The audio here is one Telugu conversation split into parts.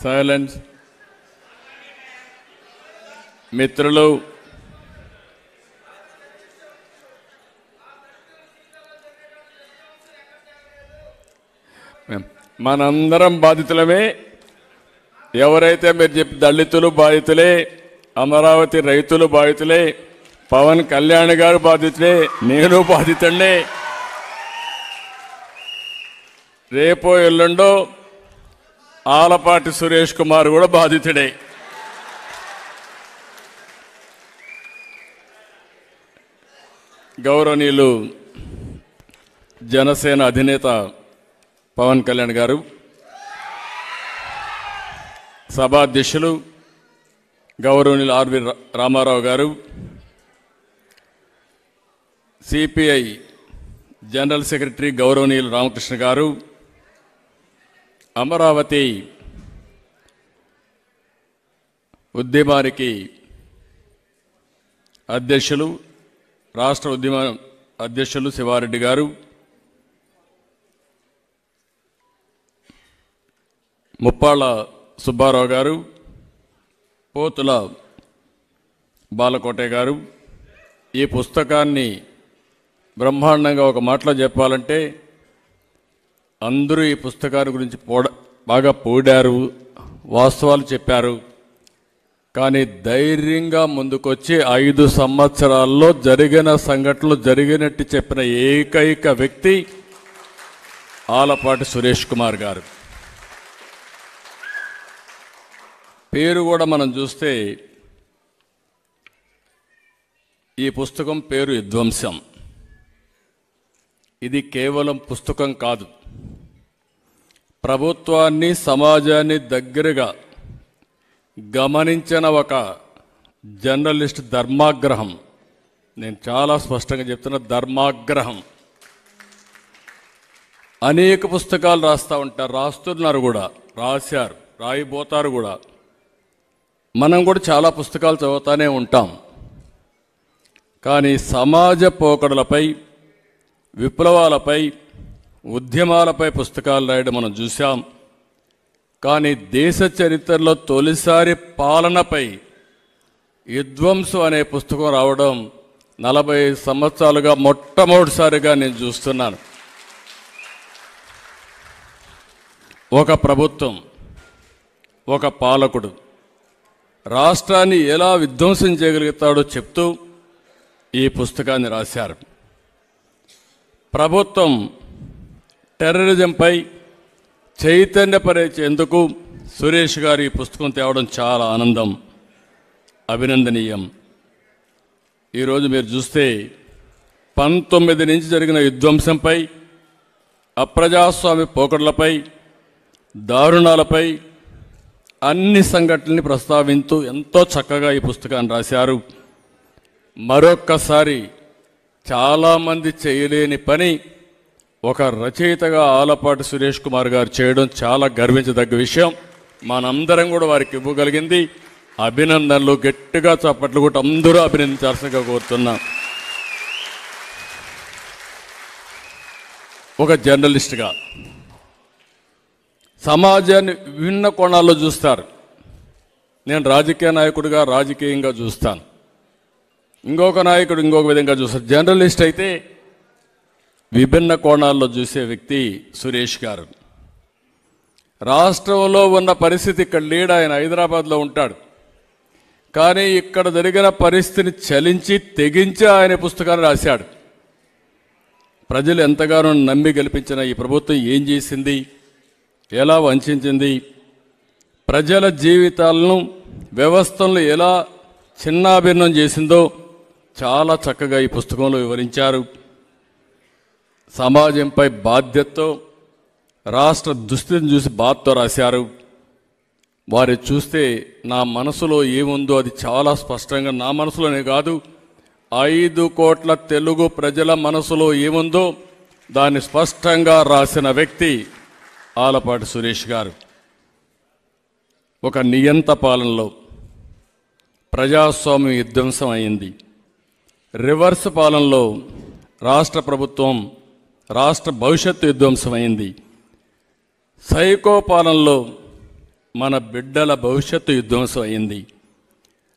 సైలెన్స్. మిత్రులు, మనందరం బాధితులమే. ఎవరైతే మీరు చెప్పి దళితులు బాధితులే, అమరావతి రైతులు బాధితులే, పవన్ కళ్యాణ్ గారు బాధితులే, నేను బాధితుడే. రేపో ఎల్లుండో ఆలపాటి సురేష్ కుమార్ కూడా బాధితుడే. గౌరవనీయులు జనసేన అధినేత పవన్ కళ్యాణ్ గారు, సభాధ్యక్షులు గౌరవనీయులు ఆర్వి రామారావు గారు, సిపిఐ జనరల్ సెక్రటరీ గౌరవనీయులు రామకృష్ణ గారు, అమరావతి ఉద్యమానికి అధ్యక్షులు, రాష్ట్ర ఉద్యమ అధ్యక్షులు శివారెడ్డి గారు, ముప్పాళ్ళ సుబ్బారావు గారు, పోతుల బాలకోటే గారు, ఈ పుస్తకాన్ని బ్రహ్మాండంగా ఒక మాటలో చెప్పాలంటే అందరూ ఈ పుస్తకాన్ని గురించి బాగా పోడారు, వాస్తవాలు చెప్పారు. కానీ ధైర్యంగా ముందుకొచ్చి 5 సంవత్సరాల్లో జరిగిన సంఘటనలు జరిగినట్టు చెప్పిన ఏకైక వ్యక్తి ఆలపాటి సురేష్ కుమార్ గారు. పేరు కూడా మనం చూస్తే ఈ పుస్తకం పేరు విధ్వంసం. ఇది కేవలం పుస్తకం కాదు, ప్రభుత్వాన్ని సమాజాన్ని దగ్గరగా గమనించిన ఒక జర్నలిస్ట్ ధర్మాగ్రహం. నేను చాలా స్పష్టంగా చెప్తున్నా, ధర్మాగ్రహం. అనేక పుస్తకాలు రాస్తూ ఉంటారు, రాస్తున్నారు కూడా, రాశారు, రాయిపోతారు కూడా. మనం కూడా చాలా పుస్తకాలు చదువుతూనే ఉంటాం. కానీ సమాజ పోకడలపై, విప్లవాలపై, ఉద్యమాలపై పుస్తకాలు రాయడం మనం చూసాం. కానీ దేశ చరిత్రలో తొలిసారి పాలనపై విధ్వంసం అనే పుస్తకం రావడం 40 సంవత్సరాలుగా మొట్టమొదటిసారిగా నేను చూస్తున్నాను. ఒక ప్రభుత్వం, ఒక పాలకుడు రాష్ట్రాన్ని ఎలా విధ్వంసం చేయగలుగుతాడో చెప్తూ ఈ పుస్తకాన్ని రాశారు. ప్రభుత్వం టెర్రరిజంపై చైతన్యపరిచేందుకు సురేష్ గారు ఈ పుస్తకం తేవడం చాలా ఆనందం, అభినందనీయం. ఈరోజు మీరు చూస్తే 19 నుంచి జరిగిన విధ్వంసంపై, అప్రజాస్వామ్య పోకడలపై, దారుణాలపై అన్ని సంఘటనల్ని ప్రస్తావించూ ఎంతో చక్కగా ఈ పుస్తకాన్ని రాశారు. మరొక్కసారి చాలామంది చేయలేని పని ఒక రచయితగా ఆలపాటి సురేష్ కుమార్ గారు చేయడం చాలా గర్వించదగ్గ విషయం. మనందరం కూడా వారికి ఇవ్వగలిగింది అభినందనలు. గట్టిగా చప్పట్లు కూడా అందరూ అభినందించాల్సిందిగా కోరుతున్నాం. ఒక జర్నలిస్ట్గా సమాజాన్ని విభిన్న కోణాల్లో చూస్తారు. నేను రాజకీయ నాయకుడిగా రాజకీయంగా చూస్తాను, ఇంకొక నాయకుడు ఇంకొక విధంగా చూస్తారు. జర్నలిస్ట్ అయితే విభిన్న కోణాల్లో చూసే వ్యక్తి సురేష్ గారు. రాష్ట్రంలో ఉన్న పరిస్థితి ఇక్కడ లేడు, ఆయన హైదరాబాద్లో ఉంటాడు. కానీ ఇక్కడ జరిగిన పరిస్థితిని చలించి తెగించి ఆయన పుస్తకాన్ని రాశాడు. ప్రజలు ఎంతగానో నమ్మి గెలిపించిన ఈ ప్రభుత్వం ఏం చేసింది, ఎలా వంచింది, ప్రజల జీవితాలను, వ్యవస్థలను ఎలా చిన్నాభిన్నం చేసిందో చాలా చక్కగా ఈ పుస్తకంలో వివరించారు. సమాజంపై బాధ్యతతో, రాష్ట్ర దుస్థితిని చూసి బాధతో రాశారు. వారి చూస్తే నా మనసులో ఏముందో అది చాలా స్పష్టంగా, నా మనసులోనే కాదు 5 కోట్ల తెలుగు ప్రజల మనసులో ఏముందో దాన్ని స్పష్టంగా రాసిన వ్యక్తి ఆలపాటి సురేష్ గారు. ఒక నియంత పాలనలో ప్రజాస్వామ్యం విధ్వంసం అయింది. రివర్స్ పాలనలో రాష్ట్ర ప్రభుత్వం, రాష్ట్ర భవిష్యత్తు విధ్వంసమైంది. సైకో పాలనలో మన బిడ్డల భవిష్యత్తు విధ్వంసం అయింది.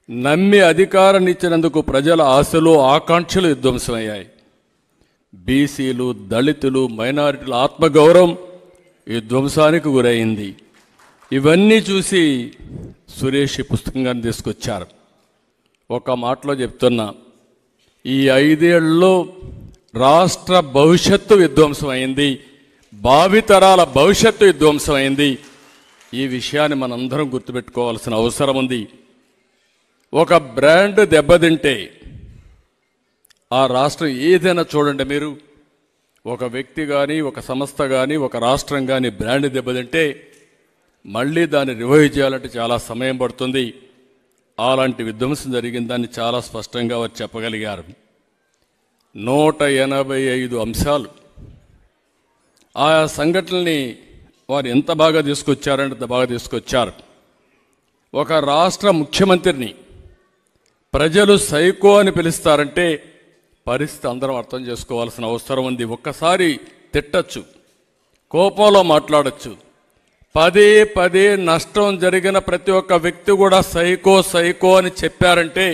నమ్మి అధికారాన్ని ఇచ్చినందుకు ప్రజల ఆశలు ఆకాంక్షలు విధ్వంసమయ్యాయి. బీసీలు, దళితులు, మైనారిటీల ఆత్మగౌరవం విధ్వంసానికి గురైంది. ఇవన్నీ చూసి సురేష్ ఈ పుస్తకాన్ని తీసుకొచ్చారు. ఒక మాటలో చెప్తున్నా, ఈ 5 ఏళ్లలో రాష్ట్ర భవిష్యత్తు విధ్వంసమైంది, భావితరాల భవిష్యత్తు విధ్వంసమైంది. ఈ విషయాన్ని మనందరం గుర్తుపెట్టుకోవాల్సిన అవసరం ఉంది. ఒక బ్రాండ్ దెబ్బతింటే ఆ రాష్ట్రం ఏదైనా చూడండి, మీరు ఒక వ్యక్తి కానీ, ఒక సంస్థ కానీ, ఒక రాష్ట్రం కానీ బ్రాండ్ దెబ్బతింటే మళ్ళీ దాన్ని రివైవ్ చేయాలంటే చాలా సమయం పడుతుంది. అలాంటి విధ్వంసం జరిగిందని చాలా స్పష్టంగా వారు చెప్పగలిగారు. 185 అంశాలు ఆయా సంఘటనల్ని వారు ఎంత బాగా తీసుకొచ్చారంటే అంత బాగా తీసుకొచ్చారు. ఒక రాష్ట్ర ముఖ్యమంత్రిని ప్రజలు సైకో అని పిలుస్తారంటే పరిస్థితి అందరం అర్థం చేసుకోవాల్సిన అవసరం ఉంది. ఒక్కసారి తిట్టచ్చు, కోపంలో మాట్లాడచ్చు, పదే పదే నష్టం జరిగిన ప్రతి ఒక్క వ్యక్తి కూడా సైకో సైకో అని చెప్పారంటే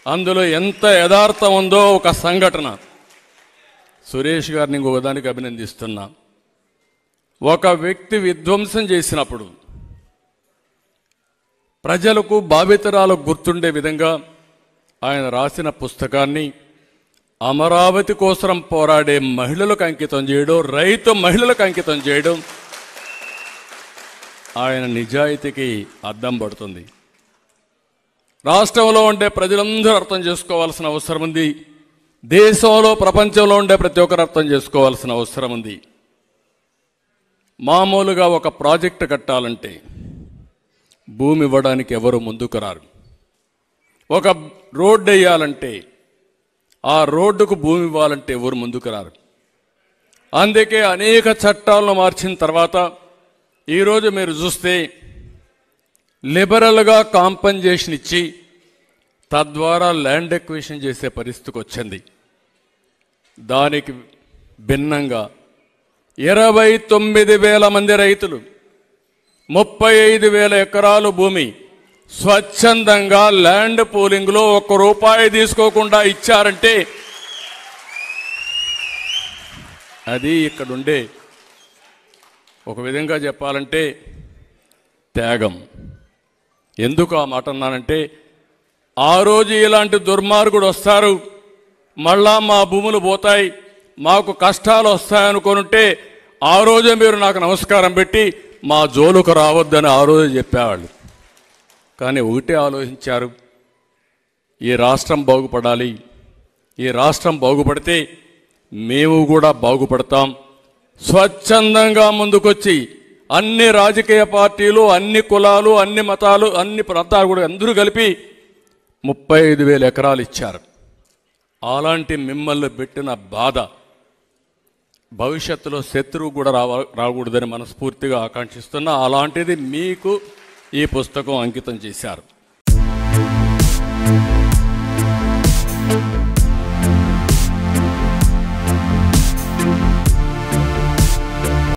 అందులో ఎంత యథార్థం ఉందో ఒక సంఘటన. సురేష్ గారిని ఇంకొకదానికి అభినందిస్తున్నా. ఒక వ్యక్తి విధ్వంసం చేసినప్పుడు ప్రజలకు భావితరాలకు గుర్తుండే విధంగా ఆయన రాసిన పుస్తకాన్ని అమరావతి కోసం పోరాడే మహిళలకు అంకితం చేయడం, రైతు మహిళలకు అంకితం చేయడం ఆయన నిజాయితీకి అద్దం పడుతుంది. రాష్ట్రంలో ఉండే ప్రజలందరూ అర్థం చేసుకోవాల్సిన అవసరం ఉంది. దేశంలో, ప్రపంచంలో ఉండే ప్రతి ఒక్కరు అర్థం చేసుకోవాల్సిన అవసరం ఉంది. మామూలుగా ఒక ప్రాజెక్టు కట్టాలంటే భూమి ఇవ్వడానికి ఎవరు ముందుకు రారు. ఒక రోడ్డు వేయాలంటే, ఆ రోడ్డుకు భూమి ఇవ్వాలంటే ఎవరు ముందుకు రారు. అందుకే అనేక చట్టాలను మార్చిన తర్వాత ఈరోజు మీరు చూస్తే లిబరల్గా కాంపన్సేషన్ ఇచ్చి తద్వారా ల్యాండ్ ఎక్విజిషన్ చేసే పరిస్థితికి వచ్చింది. దానికి భిన్నంగా 29,000 మంది రైతులు 35,000 ఎకరాలు భూమి స్వచ్ఛందంగా ల్యాండ్ పూలింగ్లో ₹1 తీసుకోకుండా ఇచ్చారంటే అది ఇక్కడుండే ఒక విధంగా చెప్పాలంటే త్యాగం. ఎందుకు ఆ మాట అన్నానంటే, ఆ రోజు ఇలాంటి దుర్మార్గుడు వస్తారు, మళ్ళా మా భూములు పోతాయి, మాకు కష్టాలు వస్తాయనుకుంటే ఆ రోజే మీరు నాకు నమస్కారం పెట్టి మా జోలుకు రావద్దని ఆ రోజే చెప్పేవాళ్ళు. కానీ ఒకటే ఆలోచించారు, ఈ రాష్ట్రం బాగుపడాలి, ఈ రాష్ట్రం బాగుపడితే మేము కూడా బాగుపడతాం. స్వచ్ఛందంగా ముందుకొచ్చి అన్ని రాజకీయ పార్టీలు, అన్ని కులాలు, అన్ని మతాలు, అన్ని ప్రాంతాలు కూడా అందరూ కలిపి 35,000 ఎకరాలు ఇచ్చారు. అలాంటి మిమ్మల్ని పెట్టిన బాధ భవిష్యత్తులో శత్రువు కూడా రాకూడదని మనస్ఫూర్తిగా ఆకాంక్షిస్తున్నా. అలాంటిది మీకు ఈ పుస్తకం అంకితం చేశారు.